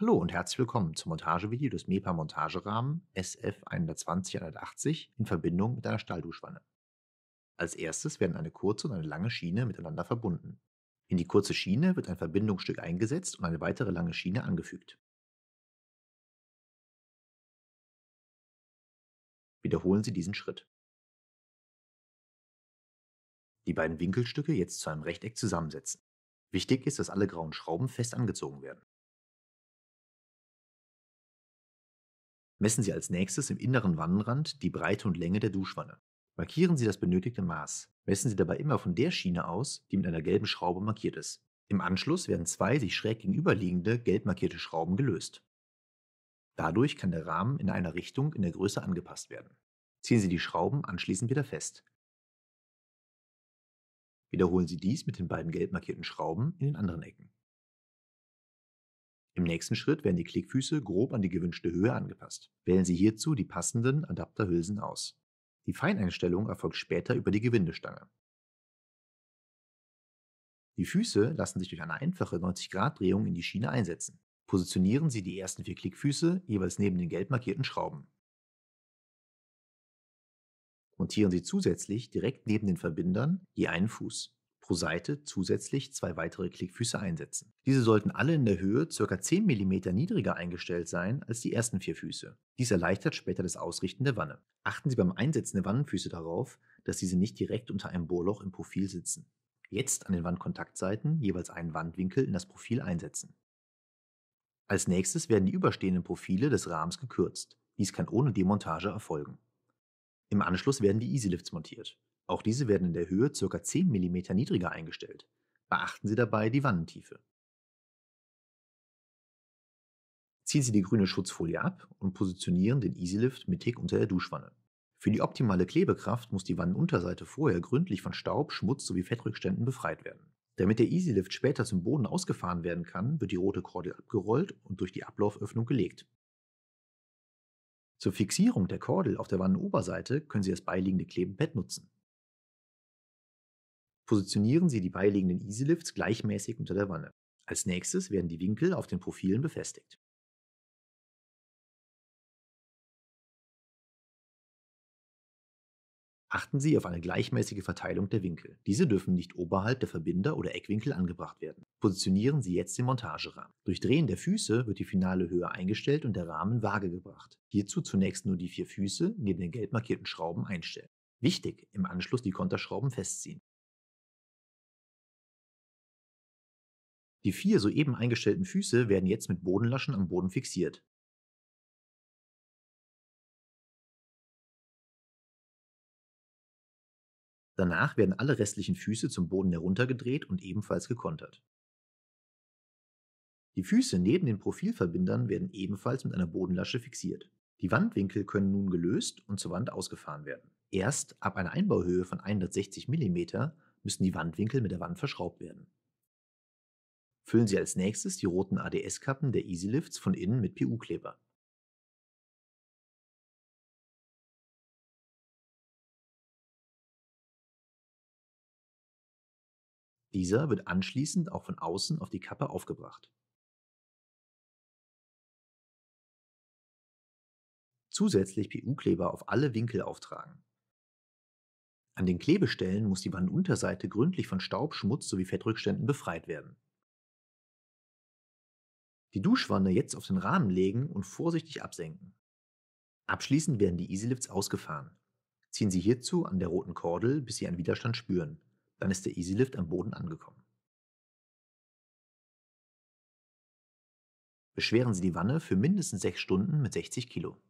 Hallo und herzlich willkommen zum Montagevideo des MEPA Montagerahmen SF120-180 in Verbindung mit einer Stahlduschwanne. Als erstes werden eine kurze und eine lange Schiene miteinander verbunden. In die kurze Schiene wird ein Verbindungsstück eingesetzt und eine weitere lange Schiene angefügt. Wiederholen Sie diesen Schritt. Die beiden Winkelstücke jetzt zu einem Rechteck zusammensetzen. Wichtig ist, dass alle grauen Schrauben fest angezogen werden. Messen Sie als nächstes im inneren Wannenrand die Breite und Länge der Duschwanne. Markieren Sie das benötigte Maß. Messen Sie dabei immer von der Schiene aus, die mit einer gelben Schraube markiert ist. Im Anschluss werden zwei sich schräg gegenüberliegende gelb markierte Schrauben gelöst. Dadurch kann der Rahmen in einer Richtung in der Größe angepasst werden. Ziehen Sie die Schrauben anschließend wieder fest. Wiederholen Sie dies mit den beiden gelb markierten Schrauben in den anderen Ecken. Im nächsten Schritt werden die Klickfüße grob an die gewünschte Höhe angepasst. Wählen Sie hierzu die passenden Adapterhülsen aus. Die Feineinstellung erfolgt später über die Gewindestange. Die Füße lassen sich durch eine einfache 90-Grad-Drehung in die Schiene einsetzen. Positionieren Sie die ersten 4 Klickfüße jeweils neben den gelb markierten Schrauben. Montieren Sie zusätzlich direkt neben den Verbindern je einen Fuß. Pro Seite zusätzlich 2 weitere Klickfüße einsetzen. Diese sollten alle in der Höhe ca. 10 mm niedriger eingestellt sein als die ersten 4 Füße. Dies erleichtert später das Ausrichten der Wanne. Achten Sie beim Einsetzen der Wannenfüße darauf, dass diese nicht direkt unter einem Bohrloch im Profil sitzen. Jetzt an den Wandkontaktseiten jeweils einen Wandwinkel in das Profil einsetzen. Als nächstes werden die überstehenden Profile des Rahmens gekürzt. Dies kann ohne Demontage erfolgen. Im Anschluss werden die Easylifts montiert. Auch diese werden in der Höhe ca. 10 mm niedriger eingestellt. Beachten Sie dabei die Wannentiefe. Ziehen Sie die grüne Schutzfolie ab und positionieren den Easylift mittig unter der Duschwanne. Für die optimale Klebekraft muss die Wannenunterseite vorher gründlich von Staub, Schmutz sowie Fettrückständen befreit werden. Damit der Easylift später zum Boden ausgefahren werden kann, wird die rote Kordel abgerollt und durch die Ablauföffnung gelegt. Zur Fixierung der Kordel auf der Wannenoberseite können Sie das beiliegende Klebepad nutzen. Positionieren Sie die beiliegenden Easylifts gleichmäßig unter der Wanne. Als nächstes werden die Winkel auf den Profilen befestigt. Achten Sie auf eine gleichmäßige Verteilung der Winkel. Diese dürfen nicht oberhalb der Verbinder oder Eckwinkel angebracht werden. Positionieren Sie jetzt den Montagerahmen. Durch Drehen der Füße wird die finale Höhe eingestellt und der Rahmen waage gebracht. Hierzu zunächst nur die 4 Füße neben den gelb markierten Schrauben einstellen. Wichtig, im Anschluss die Konterschrauben festziehen. Die 4 soeben eingestellten Füße werden jetzt mit Bodenlaschen am Boden fixiert. Danach werden alle restlichen Füße zum Boden heruntergedreht und ebenfalls gekontert. Die Füße neben den Profilverbindern werden ebenfalls mit einer Bodenlasche fixiert. Die Wandwinkel können nun gelöst und zur Wand ausgefahren werden. Erst ab einer Einbauhöhe von 160 mm müssen die Wandwinkel mit der Wand verschraubt werden. Füllen Sie als nächstes die roten ADS-Kappen der Easylifts von innen mit PU-Kleber. Dieser wird anschließend auch von außen auf die Kappe aufgebracht. Zusätzlich PU-Kleber auf alle Winkel auftragen. An den Klebestellen muss die Wandunterseite gründlich von Staub, Schmutz sowie Fettrückständen befreit werden. Die Duschwanne jetzt auf den Rahmen legen und vorsichtig absenken. Abschließend werden die Easylifts ausgefahren. Ziehen Sie hierzu an der roten Kordel, bis Sie einen Widerstand spüren. Dann ist der Easylift am Boden angekommen. Beschweren Sie die Wanne für mindestens 6 Stunden mit 60 Kilo.